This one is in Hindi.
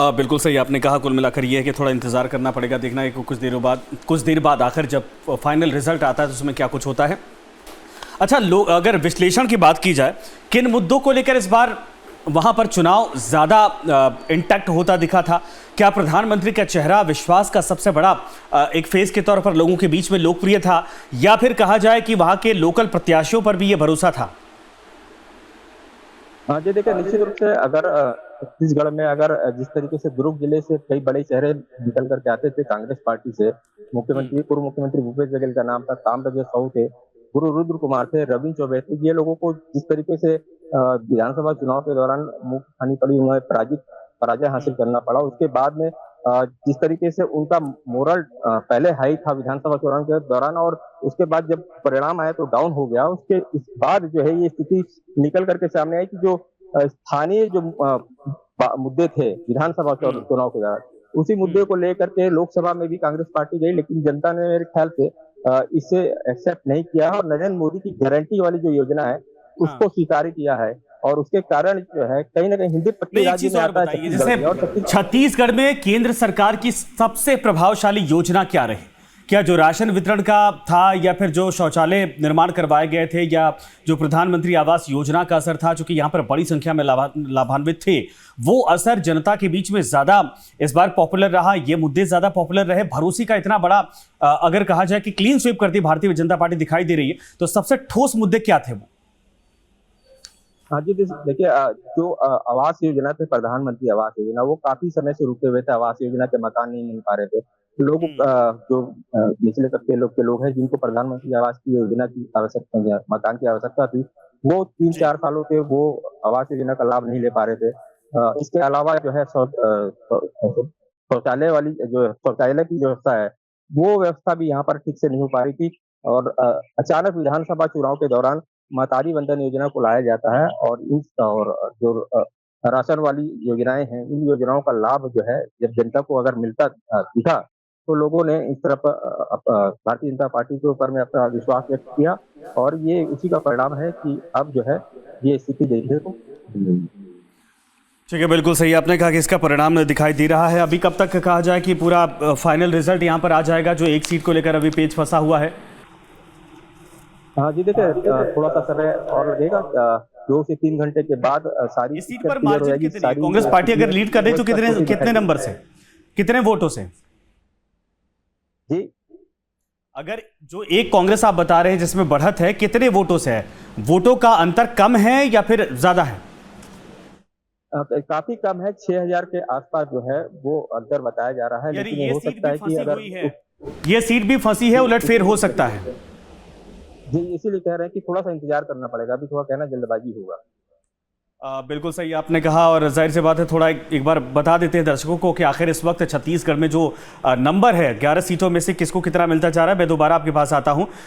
बिल्कुल सही आपने कहा। कुल मिलाकर ये है कि थोड़ा इंतज़ार करना पड़ेगा, देखना है कि कुछ देर बाद आखिर जब फाइनल रिजल्ट आता है तो उसमें क्या कुछ होता है। अच्छा, लोग अगर विश्लेषण की बात की जाए, किन मुद्दों को लेकर इस बार वहां पर चुनाव ज़्यादा इंटैक्ट होता दिखा था? क्या प्रधानमंत्री का चेहरा विश्वास का सबसे बड़ा एक फेस के तौर पर लोगों के बीच में लोकप्रिय था, या फिर कहा जाए कि वहां के लोकल प्रत्याशियों पर भी ये भरोसा था? हाँ जी, देखिए निश्चित रूप से अगर छत्तीसगढ़ में अगर जिस तरीके से दुर्ग जिले से कई बड़े चेहरे निकल करके आते थे कांग्रेस पार्टी से, हम्म। मुख्यमंत्री पूर्व मुख्यमंत्री भूपेश बघेल का नाम था, ताम्रध्वज साहू थे, गुरु रुद्र कुमार थे, रविंद्र चौबे थे, ये लोगों को जिस तरीके से विधानसभा चुनाव के दौरान मुंह खानी पड़ी, उन्हें पराजय हासिल करना पड़ा। उसके बाद में जिस तरीके से उनका मोरल पहले हाई था विधानसभा चुनाव के दौरान, और उसके बाद जब परिणाम आया तो डाउन हो गया। उसके इस बाद जो है ये स्थिति निकल करके सामने आई कि जो स्थानीय जो मुद्दे थे विधानसभा हम्म। चुनाव के दौरान, उसी मुद्दे को लेकर के लोकसभा में भी कांग्रेस पार्टी गई, लेकिन जनता ने मेरे ख्याल से इसे एक्सेप्ट नहीं किया और नरेंद्र मोदी की गारंटी वाली जो योजना है हाँ। उसको स्वीकार किया है। और उसके कारण जो है कहीं ना कहीं हिंदी पट्टी नहीं, एक राज्य चीज में और आता है बताइए, छत्तीसगढ़ जैसे में, और छत्तीसगढ़ छत्तीसगढ़ में केंद्र सरकार की सबसे प्रभावशाली योजना क्या रही? क्या जो राशन वितरण का था, या फिर जो शौचालय निर्माण करवाए गए थे, या जो प्रधानमंत्री आवास योजना का असर था, चूंकि यहाँ पर बड़ी संख्या में लाभान्वित थे, वो असर जनता के बीच में ज्यादा इस बार पॉपुलर रहा? ये मुद्दे ज्यादा पॉपुलर रहे? भरोसे का इतना बड़ा अगर कहा जाए कि क्लीन स्वीप करती भारतीय जनता पार्टी दिखाई दे रही है, तो सबसे ठोस मुद्दे क्या थे वो? हाँ जी, देखिए जो आवास योजना थे, प्रधानमंत्री आवास योजना, वो काफी समय से रुके हुए थे। आवास योजना के मकान नहीं मिल पा रहे थे। लोग हम्म। जो निचले तबके के लोग हैं, जिनको प्रधानमंत्री आवास की योजना की आवश्यकता, मकान की आवश्यकता थी, वो तीन जी। चार सालों से वो आवास योजना का लाभ नहीं ले पा रहे थे। इसके अलावा जो है शौचालय वाली जो शौचालय की व्यवस्था है, वो व्यवस्था भी यहाँ पर ठीक से नहीं हो पा रही थी। और अचानक विधानसभा चुनाव के दौरान महतारी वंदन योजना को लाया जाता है, और जो राशन वाली योजनाएं हैं, इन योजनाओं का लाभ जो है जब जनता को अगर मिलता दिखा, तो लोगों ने इस तरफ भारतीय जनता पार्टी के ऊपर में अपना विश्वास व्यक्त किया, और ये उसी का परिणाम है कि अब जो है ये स्थिति देखने को मिल रही है। ठीक है, बिल्कुल सही आपने कहा कि इसका परिणाम दिखाई दे रहा है। अभी कब तक कहा जाए कि पूरा फाइनल रिजल्ट यहाँ पर आ जाएगा, जो एक सीट को लेकर अभी पेच फंसा हुआ है? हाँ जी, देखिए थोड़ा सा समय और लगेगा। 2 से 3 घंटे के बाद सारी इस सीट पिक्चर पर क्लियर हो मार्जिन जाएगी। कितनी है? सारी कांग्रेस जो पार्टी स्थिति अगर है लीड कर रही वो तो स्पष्ट कितने होती दिखाई कितने देगी। नंबर से, कितने वोटों से? जी, अगर जो एक कांग्रेस आप बता रहे हैं जिसमें बढ़त है, कितने वोटों से है? वोटों का अंतर कम है या फिर ज्यादा है? काफी कम है, 6,000 के आसपास जो है वो अंतर बताया जा रहा है, यानी लेकिन ये ये हो सीट सकता भी है कि फंसी अगर हुई है, ये सीट भी फंसी है, जी उलटफेर हो सकता है। जी, इसीलिए कह रहे हैं कि थोड़ा सा इंतजार करना पड़ेगा, अभी थोड़ा कहना जल्दबाजी होगा। बिल्कुल सही आपने कहा, और जाहिर सी बात है, थोड़ा एक बार बता देते हैं दर्शकों को कि आखिर इस वक्त छत्तीसगढ़ में जो नंबर है 11 सीटों में से किसको कितना मिलता जा रहा है। मैं दोबारा आपके पास आता हूं।